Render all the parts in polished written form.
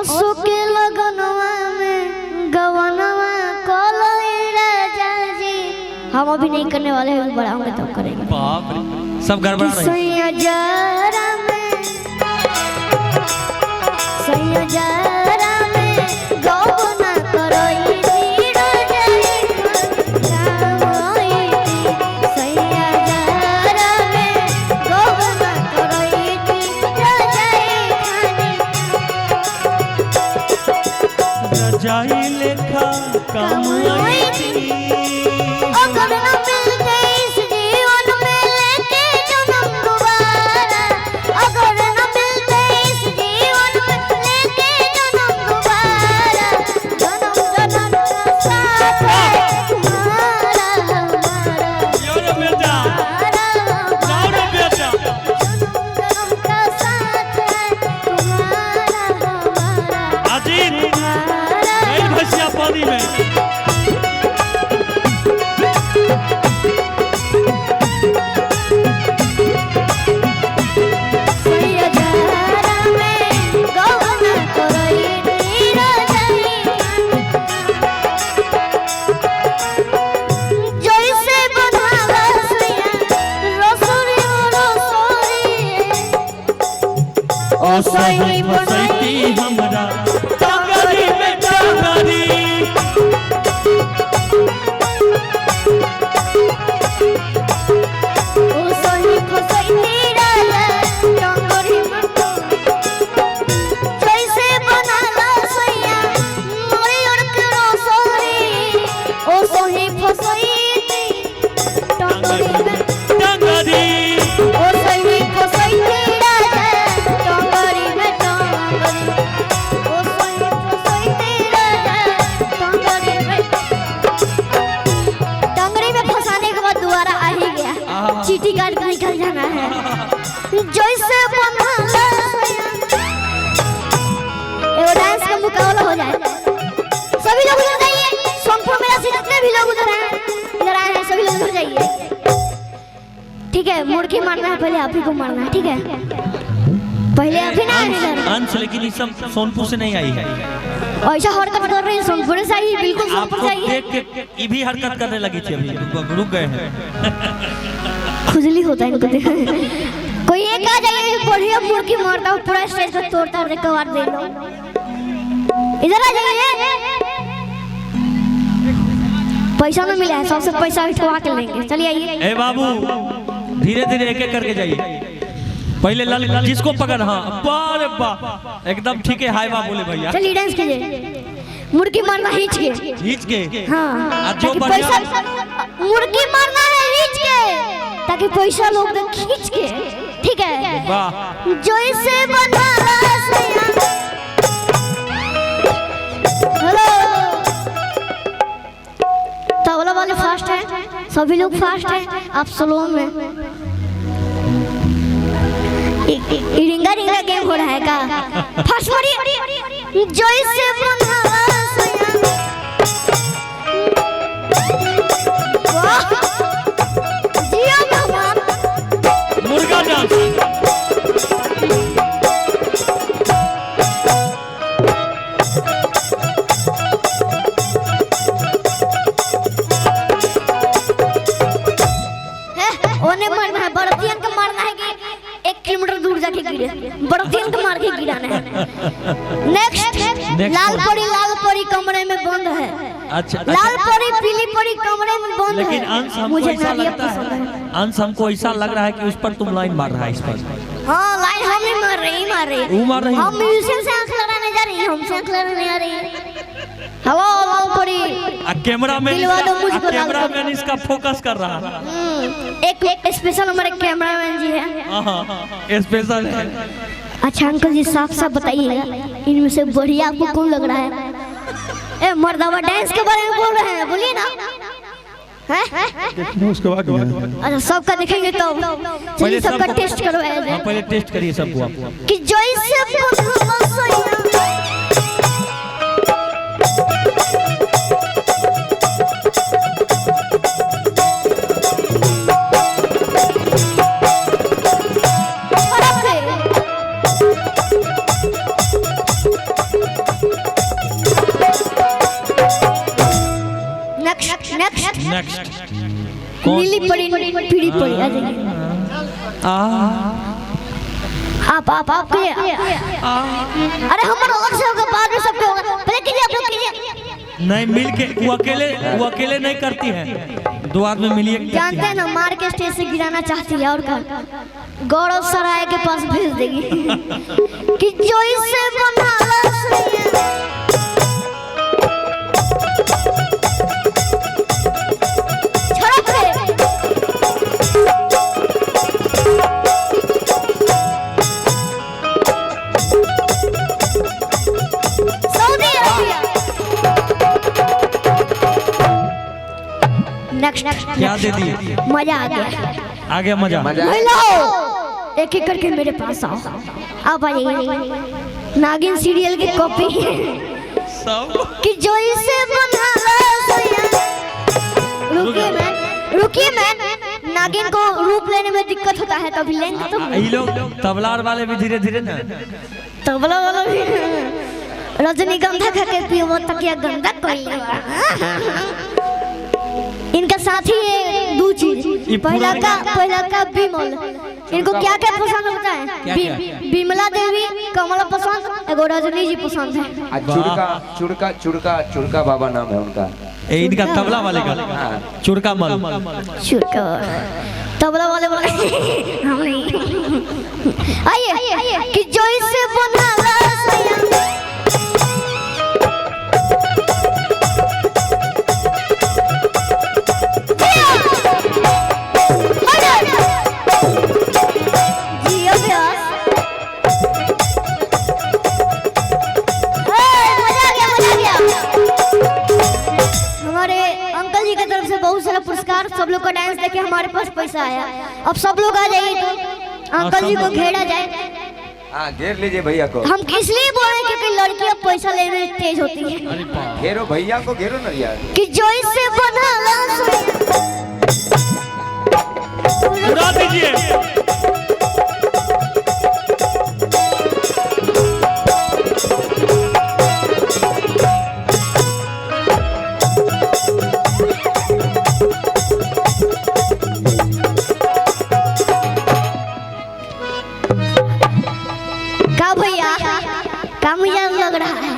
सुके लगनवा में गवनवा कोलई राजा जी। हम अभी नहीं करने वाले हैं, बड़ा होंगे तब करेंगे। बाप रे सब गड़बड़ा रहे। सैया जरा में गवना करई तीरा जाई सैया जरा में गवना करई तीरा जाई लेखा काम आई थी। अगर न मिलते इस जीवन में लेके जन्म दोबारा, अगर न मिलते इस जीवन में लेके जन्म दोबारा, जन्म जन्म का साथ है तुम्हारा हमारा। योरे बेटा जाओ रे बेटा। जन्म जन्म का साथ है तुम्हारा हमारा। अजीत नहीं भसिया पानी में। सैया जरा में गवना करई तीरा जाई जैसे बनावा सैया रसोरी ओ सही फसैती हमरा टंगरी में टंगरी। ओ सही फसैती राजा टंगरी में जैसे बनावा सैया मोरी और के रसोरी ओ सही फसैती टंगरी में टंगरी ओ सही फसैती राजा टंगरी में टंगरी ओ सही फसैती राजा टंगरी में फंसाने के बाद दोबारा आ ही गया। चीटी काट के निकल जाना है जैसे बनाला एगो डांस का मुकाबला हो जाए। सभी लोग उधर जाइए। सोनपुर मेला से जितने भी लोग उधर हैं इधर आए हैं सभी लोग उधर जाइए। ठीक है मुर्गी मारना है पहले आप ही को मारना है। ठीक है पहले आप ही ना आए इधर। अंश लेकिन ये सब सोनपुर से नहीं आई है। ऐसा हरकत कर रहे हैं सोनपुर से आई बिल्कुल सोनपुर आपको से आई है। देख के ये भी हरकत करने लगी थी अभी रुक गए हैं। खुजली होता है इनको देख। कोई एक आ जाइए बढ़िया मुर्गी मारता हूँ पूरा स्टेज को तोड़ता हूँ कवार दे लो। इधर आ जाइए। पैसा में मिला है सबसे पैसा उठवा के लेंगे। चलिए आइए। ए बाबू धीरे धीरे एक एक करके जाइए। पहले लाल जिसको पकड़। हाँ बारे बा एकदम ठीक है। हाय बा बोले भैया। चलिए डांस कीजिए। मुर्गी मारना हिच के। खींच के हाँ जो ताकि बढ़िया पैसा मुर्गी मारना है हिच के ताकि पैसा लोग दे खींच के। ठीक है वाह जैसे बनाला सैया। हेलो तबला वाले फास्ट है सभी लोग फास्ट है आप स्लो में। रिंगा रिंगा गेम हो रहा है का। फास्ट मारिए जैसे बनाला सैया। वाह जिया भगवान मुर्गा डांस। ओने मारना है बड़तियन को मारना है कि 1 किलोमीटर दूर जाके गिरे। बड़तियन को मार के गिराना है। नेक्स्ट लाल परी कमरे में बंद है। अच्छा लाल परी पीली परी कमरे में बंद है। लेकिन अंश हमको मुझे ऐसा नारियल लगता पसंद है। है। अंश हमको ऐसा लग रहा है कि उस पर तुम लाइन मार रहा है। इस पर हाँ लाइन हम ही मार रही वो मार रही हम म्यूजियम से आंख लड़ाने जा रही हैं। हमसे आंख लड़ाने आ रही है। हेलो लाल परी कैमरा मैन दिलवा दो मुझको लाल कैमरा परी। मैन इसका फोकस कर रहा है। एक स्पेशल हमारे कैमरामैन जी है। स्पेशल है। अच्छा अंकल जी साफ साफ बताइएगा इनमें से बढ़िया आपको कौन लग रहा है? ए मर्दावा डांस के बारे में बोल रहे हैं बोलिए ना। हैं उसके बाद अच्छा सबका देखेंगे तो चलिए सबका टेस्ट करवाया जाए। पहले टेस्ट करिए सबको आप। कि जैसे बनाला सैया। नेक्स्ट कौन? नीली पड़ी पीड़ी पड़ी आ जाइए। आप अरे हमारा अलग से होगा, बाद में सबके होगा, पहले कीजिए आप लोग कीजिए। नहीं मिल के वो अकेले नहीं करती है, दो आदमी मिलिए जानते हैं ना, मार के स्टेज से गिराना चाहती है और का गौरव सराय के पास भेज देगी कि जो इससे बनाला नेक्स्ट क्या दे दिए? मजा आ गया, आ गया मजा। एक एक करके मेरे पास आओ, आप आइए। नागिन सीरियल की कॉपी कि जो इसे रुकिए मैं नागिन को रूप लेने में दिक्कत होता है, तभी लेंगे तो ये लोग तबला वाले भी धीरे धीरे ना, तबला वाला भी रजनीगंधा खा के पियो वो तकिया गंदा कोई। इनका साथी है दो चीज, पहला का बिमल। इनको क्या क्या पसंद होता है? बिमला देवी, कमला पसंद, एगो रजनी जी पसंद है। चुड़का बाबा नाम है उनका। इनका तबला वाले का चुड़का मल। चुड़का तबला वाले हम नहीं। आइए कि जो इससे बना पुरस्कार, सब लोग का डांस देखे हमारे पास पैसा आया। अब सब लोग आ जाइए तो अंकल जी को घेरा जाए। हाँ घेर लीजिए भैया को। हम इसलिए बोल रहे हैं क्योंकि लड़कियां पैसा लेने में तेज होती है। घेरो भैया को, घेरो ना यार। कि जो इससे बना उड़ा दीजिए। मजा लग रहा है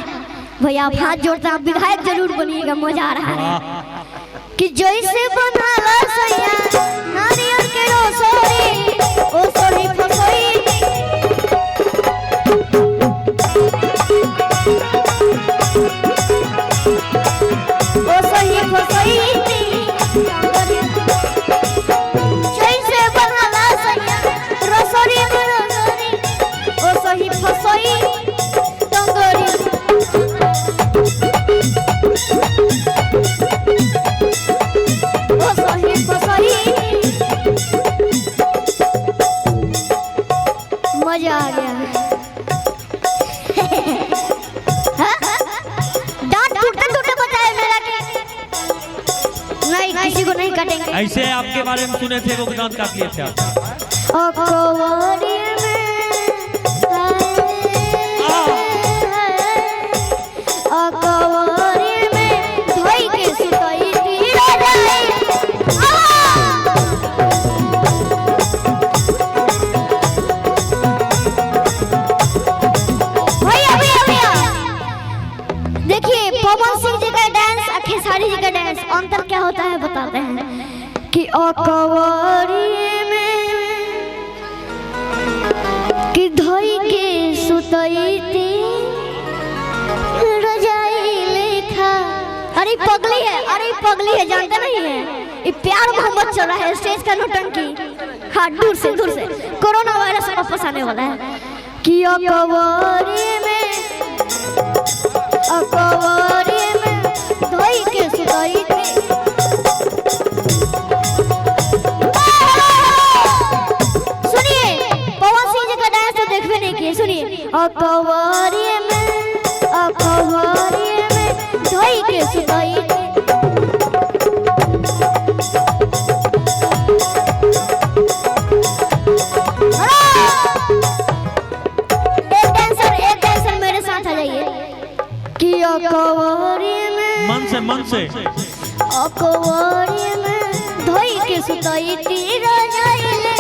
भैया, आप हाथ जोड़ते हैं, आप विधायक जरूर बनिएगा, मजा आ रहा है। कि जैसे बनाला सैया नारियल के रोसोरी ओ सोही फसोई, ओ सोही फसोई, जैसे बनाला सैया रोसोरी ओ सोही फसोई। मजा आ गया। दांत टूटते बताए मेरा के नहीं, किसी को नहीं काटेंगे। ऐसे आपके बारे में सुने थे, वो दांत काट लिए थे। अंतर क्या होता है बताते हैं कि अकवरी में कि धोई के सुतईती रजाई लेखा। अरे पगली है, जानते नहीं है, ये प्यार मोहब्बत चल रहा है, स्टेज का नौटंकी। हाँ दूर से कोरोना वायरस वापस आने वाला है। कि अकवरी में धोई के सुतईती। अकवरी में धोई के सुतई। एक डांसर मेरे साथ आ जाइए कि अकवरी में मन से अकवारी में धोई के सुतई तीर जाइले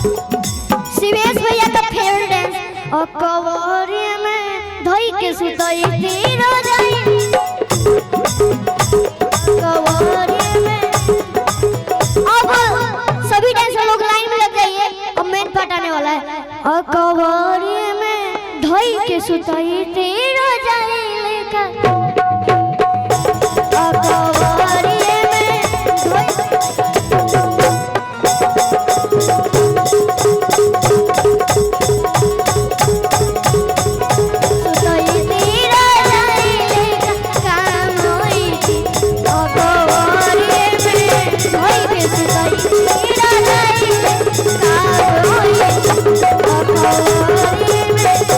शिवेश भैया का फेवरेट डांस अकवारी में धोई के सुतई तीर जाइले अकवारी में। अब सभी डांसर लोग लाइन में लग जाइए, अब मेन पार्ट आने वाला है। अकवारी में धोई के सुतई तीर जाइले का अकवारी में सुतई तीर जाइले का काम होई थी अकवारी में धोई के सुतई तीर जाइले काम होई थी अकवारी में।